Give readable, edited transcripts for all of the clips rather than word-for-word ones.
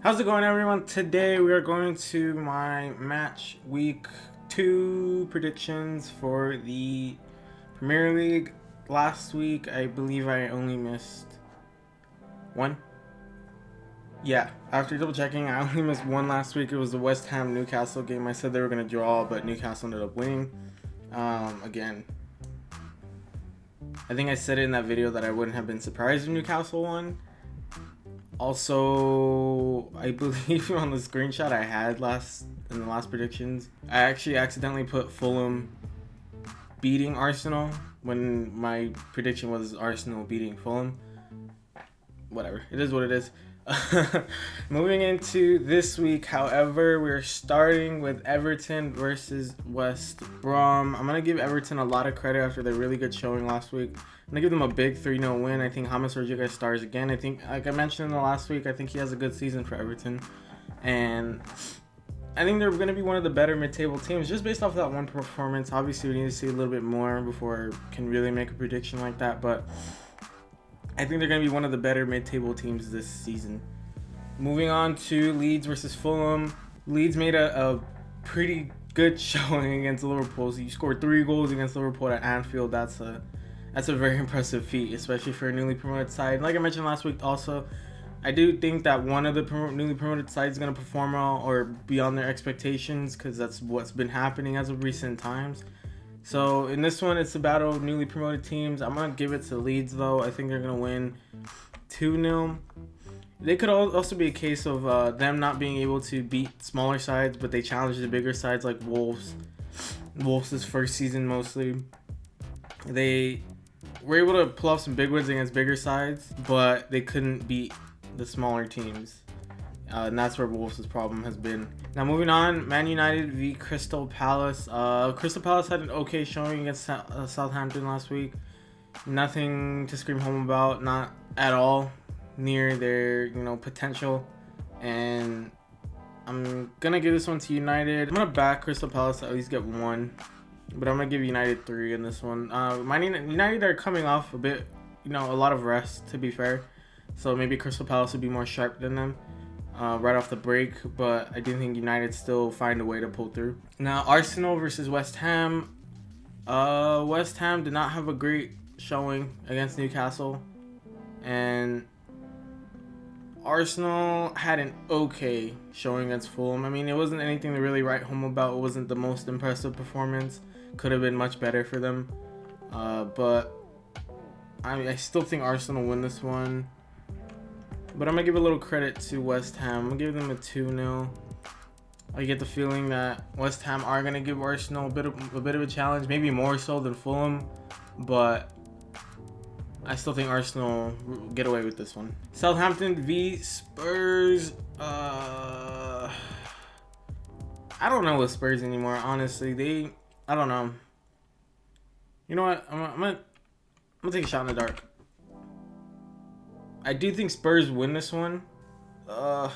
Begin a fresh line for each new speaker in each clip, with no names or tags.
How's it going, everyone? Today we are going to my match week 2 predictions for the Premier League. Last week, I believe I only missed one. Yeah, after double checking, I only missed one last week. It was the West Ham Newcastle game. I said they were going to draw, but Newcastle ended up winning. Again, I think I said it in that video that I wouldn't have been surprised if Newcastle won. Also, I believe on the screenshot I had in the last predictions, I actually accidentally put Fulham beating Arsenal when my prediction was Arsenal beating Fulham. Whatever, it is what it is. Moving into this week, however, we're starting with Everton versus West Brom. I'm going to give Everton a lot of credit after their really good showing last week. I'm going to give them a big 3-0 win. I think James Rodriguez stars again. I think, like I mentioned in the last week, I think he has a good season for Everton. And I think they're going to be one of the better mid-table teams just based off of that one performance. Obviously, we need to see a little bit more before I can really make a prediction like that. But I think they're going to be one of the better mid-table teams this season. Moving on to Leeds versus Fulham. Leeds made a pretty good showing against Liverpool. So you scored 3 goals against Liverpool at Anfield. That's a very impressive feat, especially for a newly promoted side. Like I mentioned last week also, I do think that one of the newly promoted sides is going to perform well or beyond their expectations because that's what's been happening as of recent times. So in this one, it's a battle of newly promoted teams. I'm going to give it to Leeds, though. I think they're going to win 2-0. They could also be a case of them not being able to beat smaller sides, but they challenged the bigger sides like Wolves. Wolves' first season mostly. They were able to pull off some big wins against bigger sides, but they couldn't beat the smaller teams. And that's where Wolves' problem has been. Now moving on, Man United v Crystal Palace. Crystal Palace had an okay showing against Southampton last week. Nothing to scream home about, not at all near their potential. And I'm gonna give this one to United. I'm gonna back Crystal Palace to at least get 1, but I'm gonna give United 3 in this one. United are coming off a bit, a lot of rest, to be fair. So maybe Crystal Palace would be more sharp than them right off the break, but I do think United still find a way to pull through. Now, Arsenal versus West Ham. West Ham did not have a great showing against Newcastle, and Arsenal had an okay showing against Fulham. I mean, it wasn't anything to really write home about. It wasn't the most impressive performance. Could have been much better for them, but I still think Arsenal win this one. But I'm going to give a little credit to West Ham. I'm going to give them a 2-0. I get the feeling that West Ham are going to give Arsenal a bit of a challenge, maybe more so than Fulham. But I still think Arsenal get away with this one. Southampton v Spurs. I don't know with Spurs anymore, honestly. I don't know. You know what? I'm going to take a shot in the dark. I do think Spurs win this one. No,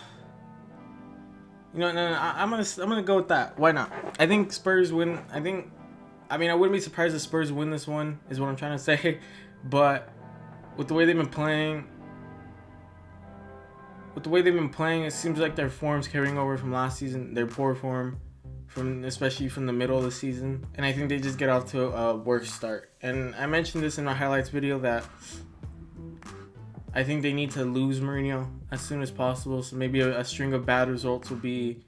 I'm gonna go with that. Why not? I think Spurs win. I wouldn't be surprised if Spurs win this one, is what I'm trying to say. But with the way they've been playing, it seems like their form's carrying over from last season. Their poor form, especially from the middle of the season, and I think they just get off to a worse start. And I mentioned this in my highlights video that I think they need to lose Mourinho as soon as possible. So maybe a string of bad results will be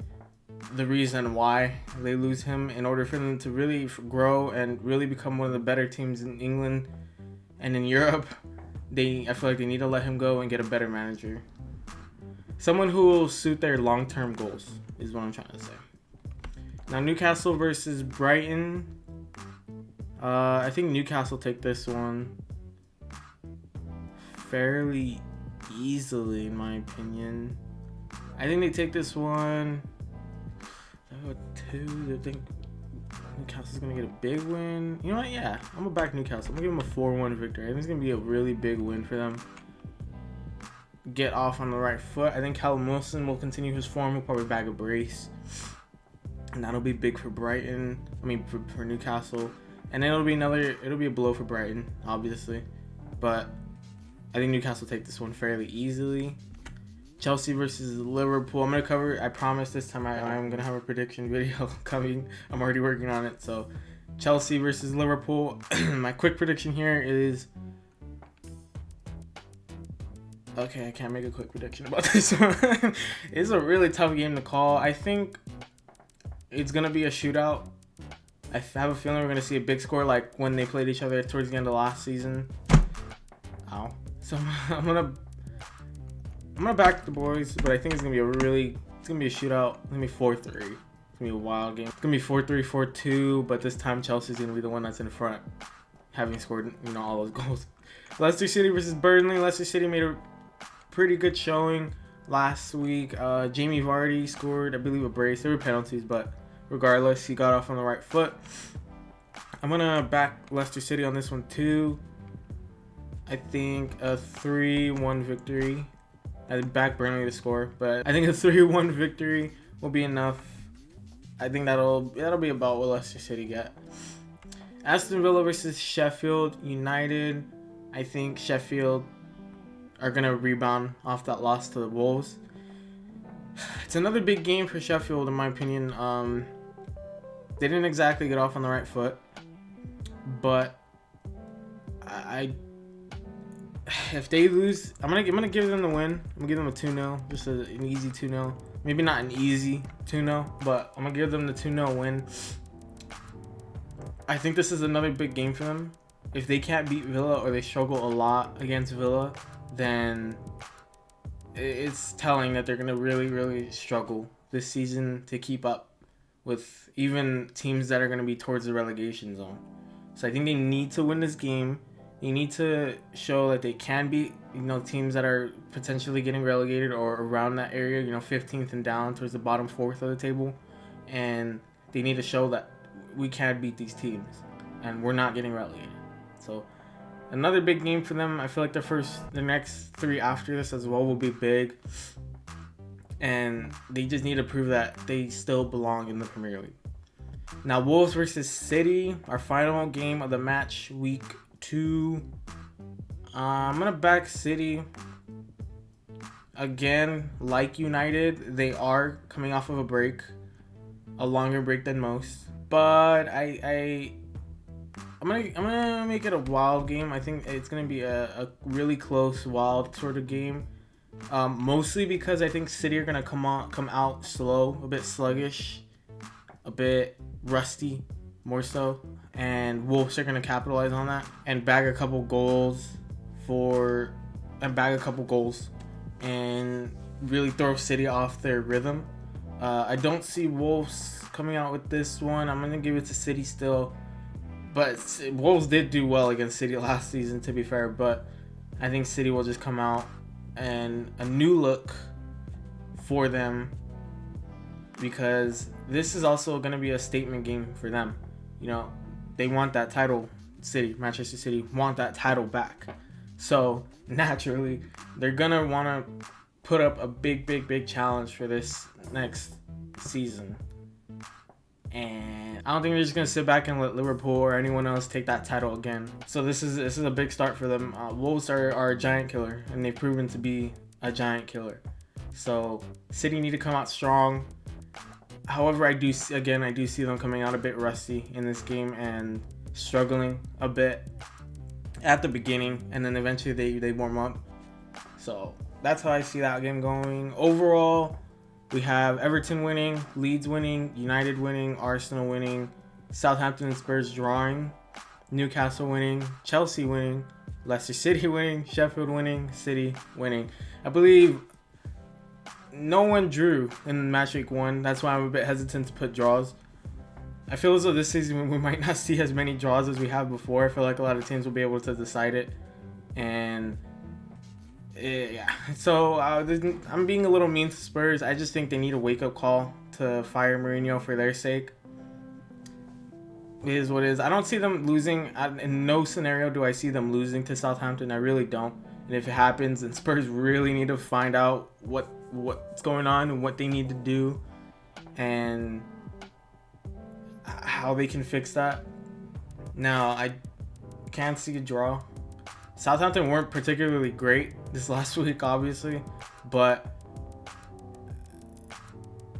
the reason why they lose him, in order for them to really grow and really become one of the better teams in England and in Europe. I feel like they need to let him go and get a better manager. Someone who will suit their long-term goals is what I'm trying to say. Now, Newcastle versus Brighton. I think Newcastle take this one fairly easily, in my opinion. I think they take this one 2. I think Newcastle's gonna get a big win. You know what? Yeah, I'm gonna back Newcastle. I'm gonna give them a 4-1 victory. I think it's gonna be a really big win for them. Get off on the right foot. I think Callum Wilson will continue his form. He'll probably bag a brace, and that'll be big for Brighton. For Newcastle, and then it'll be a blow for Brighton, obviously, but I think Newcastle take this one fairly easily. Chelsea versus Liverpool. I'm gonna cover. I promise this time I'm gonna have a prediction video coming. I'm already working on it. So, Chelsea versus Liverpool. My quick prediction here is. Okay, I can't make a quick prediction about this one. It's a really tough game to call. I think it's gonna be a shootout. I have a feeling we're gonna see a big score like when they played each other towards the end of last season. Ow. So I'm gonna back the boys, but I think it's gonna be a shootout. It's gonna be 4-3. It's gonna be a wild game. It's gonna be 4-3, 4-2, but this time Chelsea's gonna be the one that's in front, having scored all those goals. Leicester City versus Burnley. Leicester City made a pretty good showing last week. Jamie Vardy scored, I believe, a brace. There were penalties, but regardless, he got off on the right foot. I'm gonna back Leicester City on this one too. I think a 3-1 victory. I back Burnley to score, but I think a 3-1 victory will be enough. I think that'll be about what Leicester City get. Aston Villa versus Sheffield United. I think Sheffield are going to rebound off that loss to the Wolves. It's another big game for Sheffield, in my opinion. They didn't exactly get off on the right foot, but if they lose, I'm gonna give them the win. I'm gonna give them a 2-0, just an easy 2-0. Maybe not an easy 2-0, but I'm gonna give them the 2-0 win. I think this is another big game for them. If they can't beat Villa or they struggle a lot against Villa, then it's telling that they're gonna really, really struggle this season to keep up with even teams that are gonna be towards the relegation zone. So I think they need to win this game. You need to show that they can beat, teams that are potentially getting relegated or around that area, 15th and down towards the bottom fourth of the table. And they need to show that we can beat these teams and we're not getting relegated. So another big game for them. I feel like the next three after this as well will be big. And they just need to prove that they still belong in the Premier League. Now, Wolves versus City, our final game of the match week 2. I'm gonna back City again. Like United, they are coming off of a longer break than most. But I'm gonna make it a wild game. I think it's gonna be a really close, wild sort of game. Mostly because I think City are gonna come out slow, a bit sluggish, a bit rusty, more so, and Wolves are gonna capitalize on that and bag a couple goals and really throw City off their rhythm. I don't see Wolves coming out with this one. I'm gonna give it to City still, but Wolves did do well against City last season, to be fair. But I think City will just come out and a new look for them, because this is also going to be a statement game for them. They want that title. Manchester City want that title back. So naturally, they're going to want to put up a big challenge for this next season. And I don't think they're just going to sit back and let Liverpool or anyone else take that title again. So this is a big start for them. Wolves are a giant killer, and they've proven to be a giant killer. So City need to come out strong. However, I do see them coming out a bit rusty in this game and struggling a bit at the beginning, and then eventually they warm up. So that's how I see that game going. Overall, we have Everton winning, Leeds winning, United winning, Arsenal winning, Southampton and Spurs drawing, Newcastle winning, Chelsea winning, Leicester City winning, Sheffield winning, City winning. I believe no one drew in match week 1. That's why I'm a bit hesitant to put draws. I feel as though this season we might not see as many draws as we have before. I feel like a lot of teams will be able to decide it. And yeah, so I'm being a little mean to Spurs. I just think they need a wake-up call to fire Mourinho for their sake. It is what it is. I don't see them losing. In no scenario do I see them losing to Southampton. I really don't. And if it happens, then Spurs really need to find out what's going on and what they need to do and how they can fix that. Now, I can't see a draw. Southampton weren't particularly great this last week, obviously, but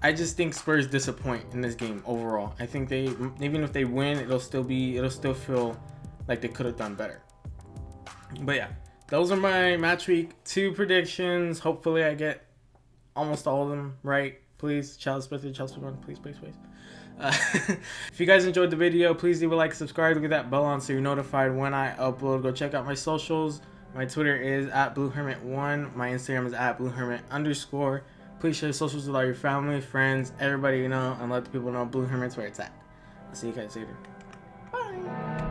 I just think Spurs disappoint in this game overall. I think they, even if they win, it'll still feel like they could have done better. But yeah, those are my match week 2 predictions. Hopefully I get almost all of them right. Please, especially Chelsea one. Please. If you guys enjoyed the video, please leave a like, subscribe, look at that bell on so you're notified when I upload. Go check out my socials. My Twitter is @BlueHermit1. My Instagram is @BlueHermit_. Please share socials with all your family, friends, everybody you know, and let the people know Blue Hermit's where it's at. I'll see you guys later. Bye.